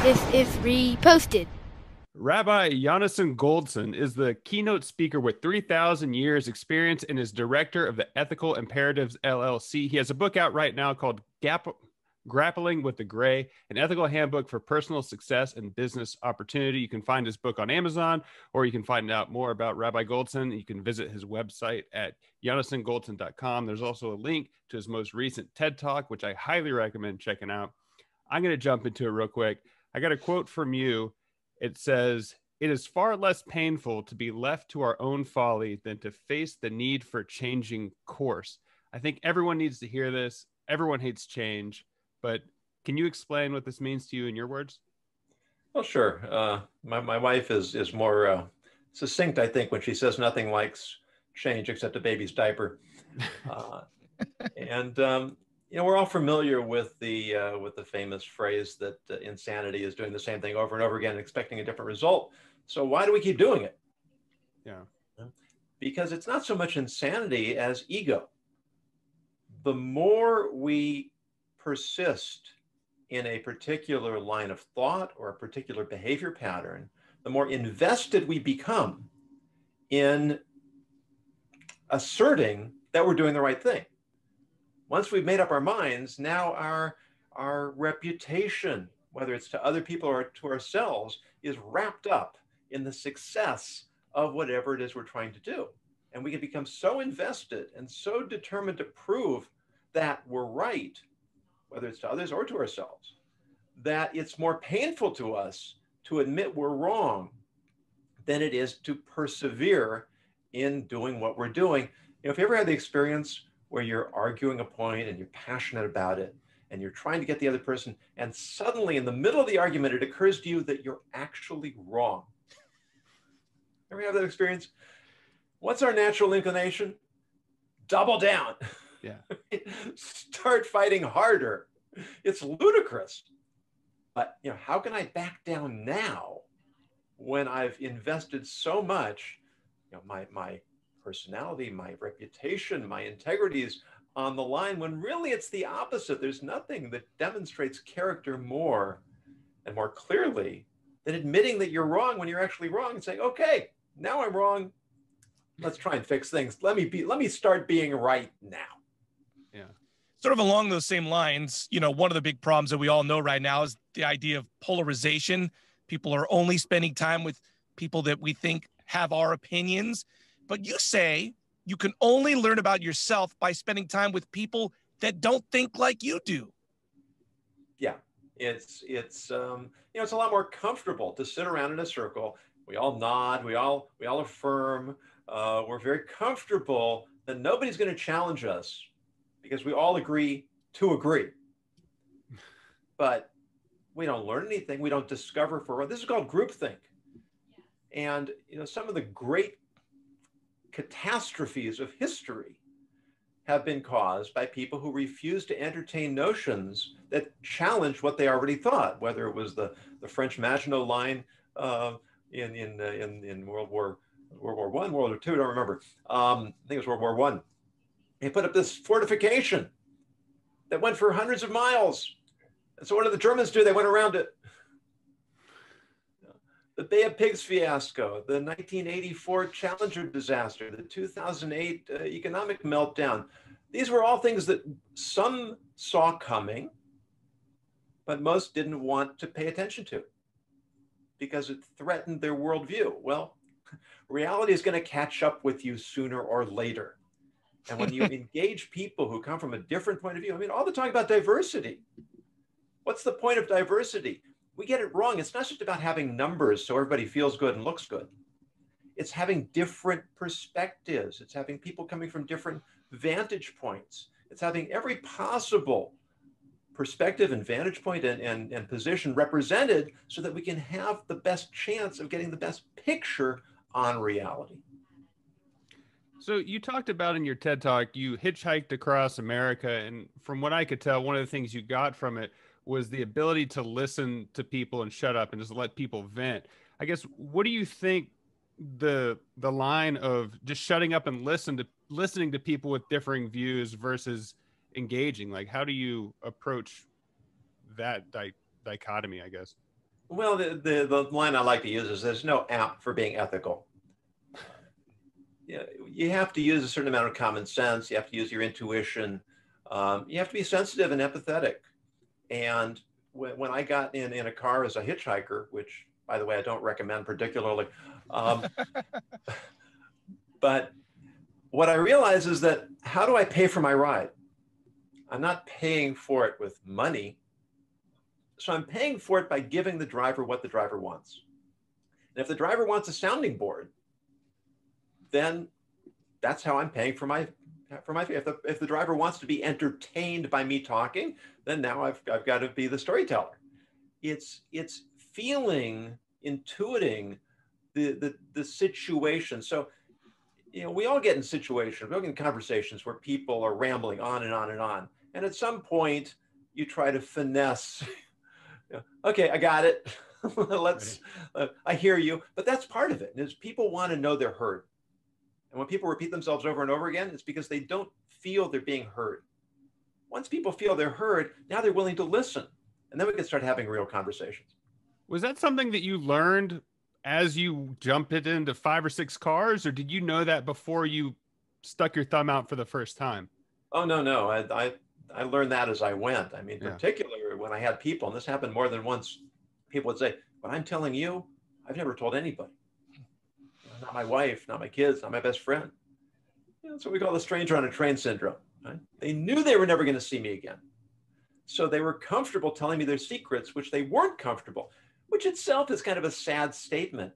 if reposted. Rabbi Yonason Goldson is the keynote speaker with 3,000 years experience and is director of the Ethical Imperatives LLC. He has a book out right now called Grappling with the Gray, an ethical handbook for personal success and business opportunity. You can find his book on Amazon, or you can find out more about Rabbi Goldson. You can visit his website at yonasongoldson.com. There's also a link to his most recent TED Talk, which I highly recommend checking out. I'm going to jump into it real quick. I got a quote from you. It says, "It is far less painful to be left to our own folly than to face the need for changing course." I think everyone needs to hear this. Everyone hates change, but can you explain what this means to you in your words? Well, sure. My wife is more succinct, I think, when she says nothing likes change except a baby's diaper. And we're all familiar with the famous phrase that insanity is doing the same thing over and over again, expecting a different result. So why do we keep doing it? Yeah. Because it's not so much insanity as ego. The more we persist in a particular line of thought or a particular behavior pattern, the more invested we become in asserting that we're doing the right thing. Once we've made up our minds, now our reputation, whether it's to other people or to ourselves, is wrapped up in the success of whatever it is we're trying to do. And we can become so invested and so determined to prove that we're right, whether it's to others or to ourselves, that it's more painful to us to admit we're wrong than it is to persevere in doing what we're doing. If you ever had the experience where you're arguing a point and you're passionate about it and you're trying to get the other person, and suddenly in the middle of the argument, it occurs to you that you're actually wrong. Ever have that experience? What's our natural inclination? Double down. Yeah. Start fighting harder. It's ludicrous. But how can I back down now when I've invested so much, my personality, my reputation, my integrity is on the line, when really it's the opposite. There's nothing that demonstrates character more and more clearly than admitting that you're wrong when you're actually wrong and saying, okay, now I'm wrong. Let's try and fix things. Let me start being right now. Yeah. Sort of along those same lines, one of the big problems that we all know right now is the idea of polarization. People are only spending time with people that we think have our opinions. But you say you can only learn about yourself by spending time with people that don't think like you do. Yeah, it's a lot more comfortable to sit around in a circle. We all nod, we all affirm. We're very comfortable that nobody's going to challenge us because we all agree to agree. But we don't learn anything. We don't discover this is called groupthink. And some of the great catastrophes of history have been caused by people who refuse to entertain notions that challenge what they already thought, whether it was the French Maginot Line in World War I, World War II, I don't remember. I think it was World War I. They put up this fortification that went for hundreds of miles. And so what did the Germans do? They went around it. The Bay of Pigs fiasco, the 1984 Challenger disaster, the 2008 economic meltdown. These were all things that some saw coming, but most didn't want to pay attention to because it threatened their worldview. Well, reality is going to catch up with you sooner or later. And when you engage people who come from a different point of view, all the talk about diversity. What's the point of diversity? We get it wrong. It's not just about having numbers so everybody feels good and looks good. It's having different perspectives. It's having people coming from different vantage points. It's having every possible perspective and vantage point and position represented so that we can have the best chance of getting the best picture on reality. So you talked about in your TED Talk, you hitchhiked across America. And from what I could tell, one of the things you got from it was the ability to listen to people and shut up and just let people vent. I guess, what do you think the line of just shutting up and listening to people with differing views versus engaging? Like, how do you approach that dichotomy, I guess? Well, the line I like to use is there's no app for being ethical. You have to use a certain amount of common sense. You have to use your intuition. You have to be sensitive and empathetic. And when I got in a car as a hitchhiker, which, by the way, I don't recommend particularly, but what I realized is that how do I pay for my ride? I'm not paying for it with money. So I'm paying for it by giving the driver what the driver wants. And if the driver wants a sounding board, then that's how I'm paying for my fee. If the driver wants to be entertained by me talking, then now I've got to be the storyteller. It's feeling, intuiting the situation. So, we all get in situations, we all get in conversations where people are rambling on and on and on. And at some point, you try to finesse. Okay, I got it. I hear you. But that's part of it. Is people want to know they're heard. And when people repeat themselves over and over again, it's because they don't feel they're being heard. Once people feel they're heard, now they're willing to listen. And then we can start having real conversations. Was that something that you learned as you jumped it into 5 or 6 cars, or did you know that before you stuck your thumb out for the first time? Oh, no. I learned that as I went. I mean, particularly when I had people, and this happened more than once, people would say, "What I'm telling you, I've never told anybody. Not my wife, not my kids, not my best friend." That's what we call the stranger on a train syndrome. Right? They knew they were never going to see me again. So they were comfortable telling me their secrets, which they weren't comfortable, which itself is kind of a sad statement.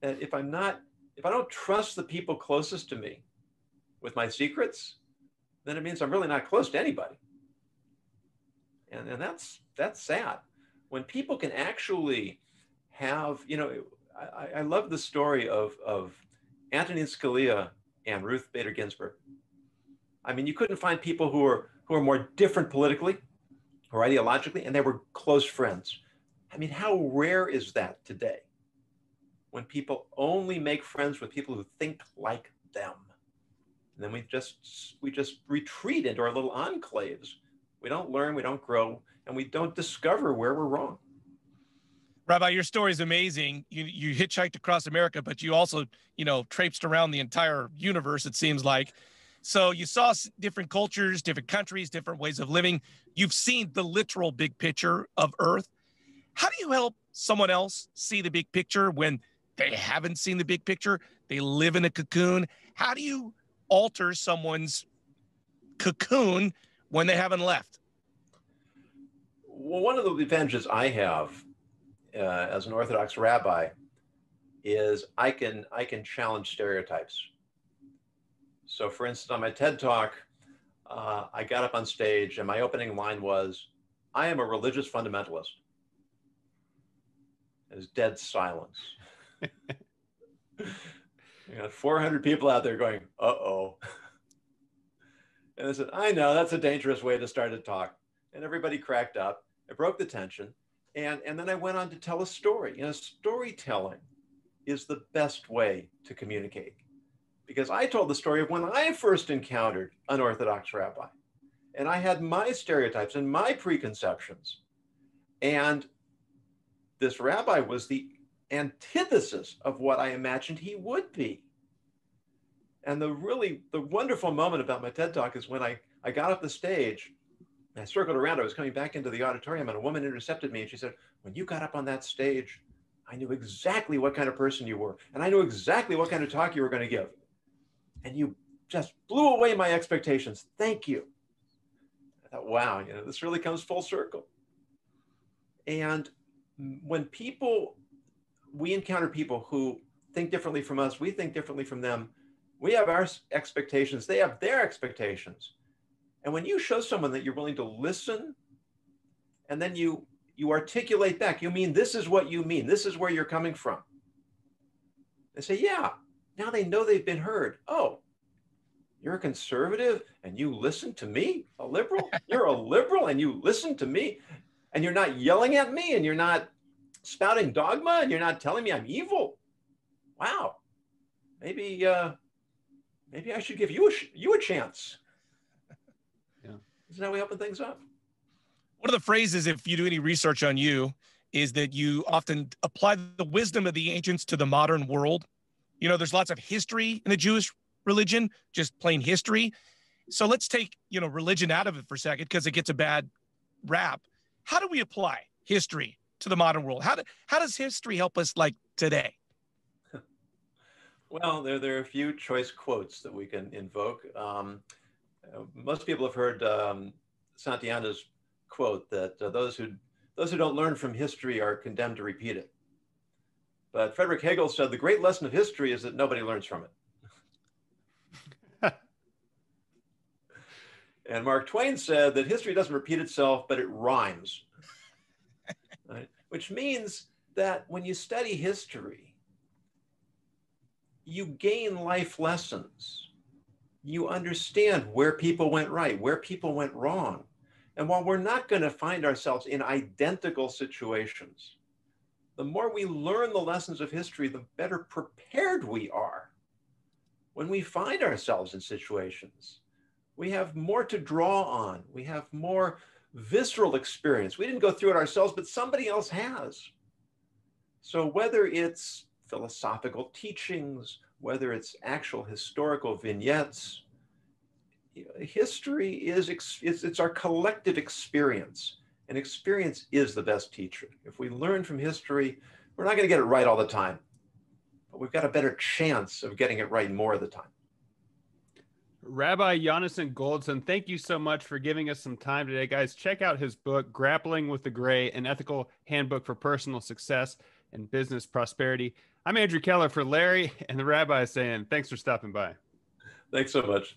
That if I don't trust the people closest to me with my secrets, then it means I'm really not close to anybody. And that's sad. When people can actually have, I love the story of Antonin Scalia and Ruth Bader Ginsburg. I mean, you couldn't find people who are more different politically or ideologically, and they were close friends. I mean, how rare is that today? When people only make friends with people who think like them. And then we just retreat into our little enclaves. We don't learn, we don't grow, and we don't discover where we're wrong. Rabbi, your story is amazing. You hitchhiked across America, but you also, traipsed around the entire universe, it seems like. So you saw different cultures, different countries, different ways of living. You've seen the literal big picture of Earth. How do you help someone else see the big picture when they haven't seen the big picture? They live in a cocoon. How do you alter someone's cocoon when they haven't left? Well, one of the advantages I have as an Orthodox rabbi is I can challenge stereotypes. So, for instance, on my TED Talk, I got up on stage and my opening line was, "I am a religious fundamentalist." There's dead silence. 400 people out there going, "Uh-oh." And I said, "I know, that's a dangerous way to start a talk." And everybody cracked up. It broke the tension. And then I went on to tell a story. Storytelling is the best way to communicate. Because I told the story of when I first encountered an Orthodox rabbi. And I had my stereotypes and my preconceptions. And this rabbi was the antithesis of what I imagined he would be. And the wonderful moment about my TED Talk is when I got up the stage, and I circled around, I was coming back into the auditorium, and a woman intercepted me, and she said, "When you got up on that stage, I knew exactly what kind of person you were, and I knew exactly what kind of talk you were going to give. And you just blew away my expectations. Thank you." I thought, wow, this really comes full circle. And when we encounter people who think differently from us, we think differently from them, we have our expectations, they have their expectations. And when you show someone that you're willing to listen, and then you articulate back, you mean, this is what you mean, this is where you're coming from. They say, yeah, now they know they've been heard. Oh, you're a conservative and you listen to me, a liberal? You're a liberal and you listen to me, and you're not yelling at me, and you're not spouting dogma, and you're not telling me I'm evil. Wow, maybe I should give you a chance. Yeah. Isn't that how we open things up? One of the phrases, if you do any research on you, is that you often apply the wisdom of the ancients to the modern world. You know, there's lots of history in the Jewish religion, just plain history. So let's take, you know, religion out of it for a second because it gets a bad rap. How do we apply history to the modern world? How does history help us like today? Well, there are a few choice quotes that we can invoke. Most people have heard Santayana's quote that those who don't learn from history are condemned to repeat it. But Friedrich Hegel said the great lesson of history is that nobody learns from it. And Mark Twain said that history doesn't repeat itself, but it rhymes. Right? Which means that when you study history, you gain life lessons. You understand where people went right, where people went wrong. And while we're not going to find ourselves in identical situations, the more we learn the lessons of history, the better prepared we are. When we find ourselves in situations, we have more to draw on. We have more visceral experience. We didn't go through it ourselves, but somebody else has. So whether it's philosophical teachings, whether it's actual historical vignettes, history is it's our collective experience, and experience is the best teacher. If we learn from history, we're not going to get it right all the time, but we've got a better chance of getting it right more of the time. Rabbi Yonason Goldson, thank you so much for giving us some time today. Guys, check out his book, Grappling with the Gray, an ethical handbook for personal success and business prosperity. I'm Andrew Keller for Larry and the Rabbi saying, thanks for stopping by. Thanks so much.